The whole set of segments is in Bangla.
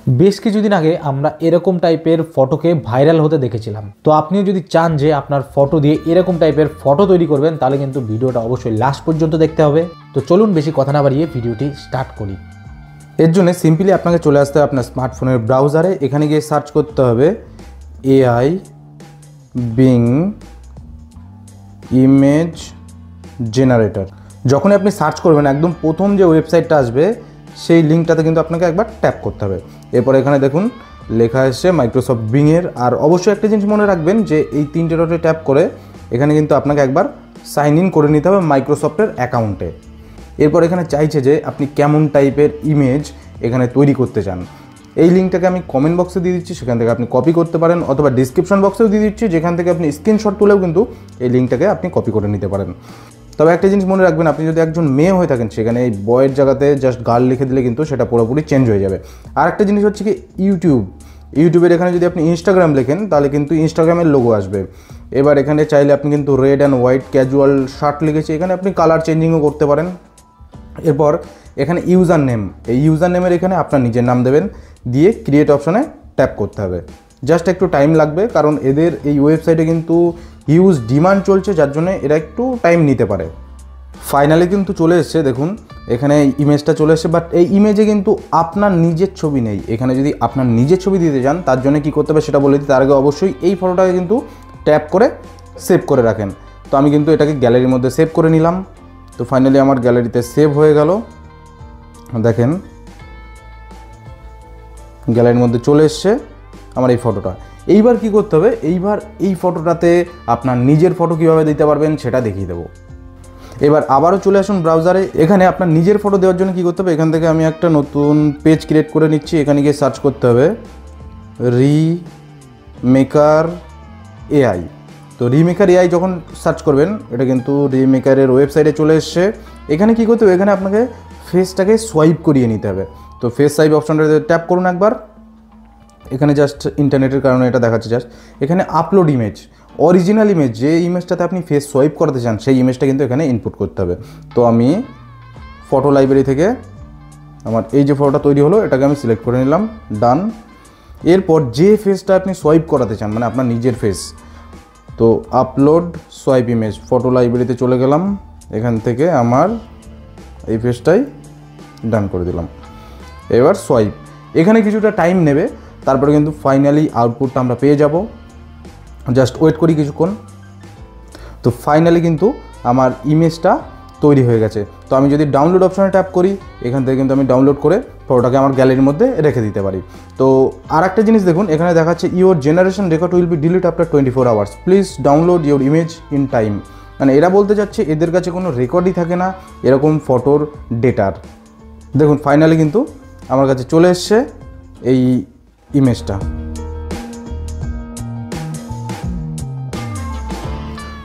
বেশ কিছুদিন আগে আমরা এরকম টাইপের ফটোকে ভাইরাল হতে দেখেছিলাম। তো আপনিও যদি চান যে আপনার ফটো দিয়ে এরকম টাইপের ফটো তৈরি করবেন, তাহলে কিন্তু ভিডিওটা অবশ্যই লাস্ট পর্যন্ত দেখতে হবে। তো চলুন বেশি কথা না বাড়িয়ে ভিডিওটি স্টার্ট করি। এর জন্য সিম্পলি আপনাকে চলে আসতে হবে আপনার স্মার্টফোনের ব্রাউজারে। এখানে গিয়ে সার্চ করতে হবে AI বিং ইমেজ জেনারেটর। যখনই আপনি সার্চ করবেন একদম প্রথম যে ওয়েবসাইটটা আসবে সেই লিঙ্কটাতে কিন্তু আপনাকে একবার ট্যাপ করতে হবে। এরপর এখানে দেখুন লেখা এসছে মাইক্রোসফট বিংয়ের। আর অবশ্যই একটা জিনিস মনে রাখবেন যে এই তিনটে ডটে ট্যাপ করে এখানে কিন্তু আপনাকে একবার সাইন ইন করে নিতে হবে মাইক্রোসফটের অ্যাকাউন্টে। এরপর এখানে চাইছে যে আপনি কেমন টাইপের ইমেজ এখানে তৈরি করতে চান। এই লিঙ্কটাকে আমি কমেন্ট বক্সে দিয়ে দিচ্ছি, সেখান থেকে আপনি কপি করতে পারেন, অথবা ডিসক্রিপশন বক্সেও দিয়ে দিচ্ছি, যেখান থেকে আপনি স্ক্রিনশট তুলেও কিন্তু এই লিঙ্কটাকে আপনি কপি করে নিতে পারেন। তবে একটা জিনিস মনে রাখবেন, আপনি যদি একজন মেয়ে হয়ে থাকেন সেখানে এই বয়ের জায়গাতে জাস্ট গার্ল লিখে দিলে কিন্তু সেটা পুরোপুরি চেঞ্জ হয়ে যাবে। আর একটা জিনিস হচ্ছে কি ইউটিউবের এখানে যদি আপনি ইনস্টাগ্রাম লেখেন তাহলে কিন্তু ইনস্টাগ্রামের লোগো আসবে। এবার এখানে চাইলে আপনি কিন্তু red and white casual shirt লিখেছি, এখানে আপনি কালার চেঞ্জিংও করতে পারেন। এরপর এখানে ইউজার নেম, এই ইউজার নেমের এখানে আপনার নিজের নাম দেবেন, দিয়ে ক্রিয়েট অপশনে ট্যাপ করতে হবে। জাস্ট একটু টাইম লাগবে, কারণ এদের এই ওয়েবসাইটে কিন্তু হিউজ ডিমান্ড চলছে, যার জন্য এরা একটু টাইম নিতে পারে। ফাইনালি কিন্তু চলে এসছে, দেখুন এখানে ইমেজটা চলে এসছে। বাট এই ইমেজে কিন্তু আপনার নিজের ছবি নেই। এখানে যদি আপনার নিজের ছবি দিতে চান তার জন্য কী করতে হবে সেটা বলে দিই। তার আগে অবশ্যই এই ফটোটাকে কিন্তু ট্যাপ করে সেভ করে রাখেন। তো আমি কিন্তু এটাকে গ্যালারির মধ্যে সেভ করে নিলাম। তো ফাইনালি আমার গ্যালারিতে সেভ হয়ে গেল, দেখেন গ্যালারির মধ্যে চলে এসছে আমার এই ফটোটা। এইবার কি করতে হবে, এইবার এই ফটোটাতে আপনার নিজের ফটো কীভাবে দিতে পারবেন সেটা দেখিয়ে দেবো। এবার আবারও চলে আসুন ব্রাউজারে। এখানে আপনার নিজের ফটো দেওয়ার জন্য কী করতে হবে, এখান থেকে আমি একটা নতুন পেজ ক্রিয়েট করে নিচ্ছি। এখানে গিয়ে সার্চ করতে হবে রিমেকার AI। তো রিমেকার AI যখন সার্চ করবেন, এটা কিন্তু রিমেকারের ওয়েবসাইটে চলে এসছে। এখানে কী করতে হবে, এখানে আপনাকে ফেসটাকে সোয়াইপ করিয়ে নিতে হবে। তো ফেস সোয়াইপ অপশনটাতে ট্যাপ করুন একবার। এখানে জাস্ট ইন্টারনেটের কারণে এটা দেখাচ্ছে। জাস্ট এখানে আপলোড ইমেজ, অরিজিনাল ইমেজ, যে ইমেজটাতে আপনি ফেস সোয়াইপ করাতে চান সেই ইমেজটা কিন্তু এখানে ইনপুট করতে হবে। তো আমি ফটো লাইব্রেরি থেকে আমার এই যে ফটোটা তৈরি হলো এটাকে আমি সিলেক্ট করে নিলাম, ডান। এরপর যে ফেসটা আপনি সোয়াইপ করাতে চান, মানে আপনার নিজের ফেস, তো আপলোড সোয়াইপ ইমেজ, ফটো লাইব্রেরিতে চলে গেলাম। এখান থেকে আমার এই ফেসটাই ডান করে দিলাম। এবার সোয়াইপ, এখানে কিছুটা টাইম নেবে, তারপরে কিন্তু ফাইনালি আউটপুটটা আমরা পেয়ে যাব। জাস্ট ওয়েট করি কিছুক্ষণ। তো ফাইনালি কিন্তু আমার ইমেজটা তৈরি হয়ে গেছে। তো আমি যদি ডাউনলোড অপশনে ট্যাপ করি, এখান থেকে কিন্তু আমি ডাউনলোড করে ফটোটাকে আমার গ্যালারির মধ্যে রেখে দিতে পারি। তো আর একটা জিনিস দেখুন, এখানে দেখাচ্ছে your generation record will be delete after 24 hours, please download your image in time. মানে এরা বলতে চাচ্ছে এদের কাছে কোনো রেকর্ডই থাকে না এরকম ফটোর ডেটার। দেখুন ফাইনালি কিন্তু আমার কাছে চলে এসছে এই ইমেজটা।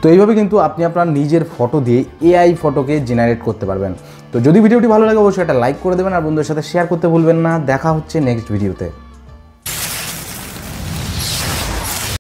তো এইভাবে কিন্তু আপনি আপনার নিজের ফটো দিয়ে AI ফটোকে জেনারেট করতে পারবেন। তো যদি ভিডিওটি ভালো লাগে অবশ্যই একটা লাইক করে দেবেন, আর বন্ধুদের সাথে শেয়ার করতে ভুলবেন না। দেখা হচ্ছে নেক্সট ভিডিওতে।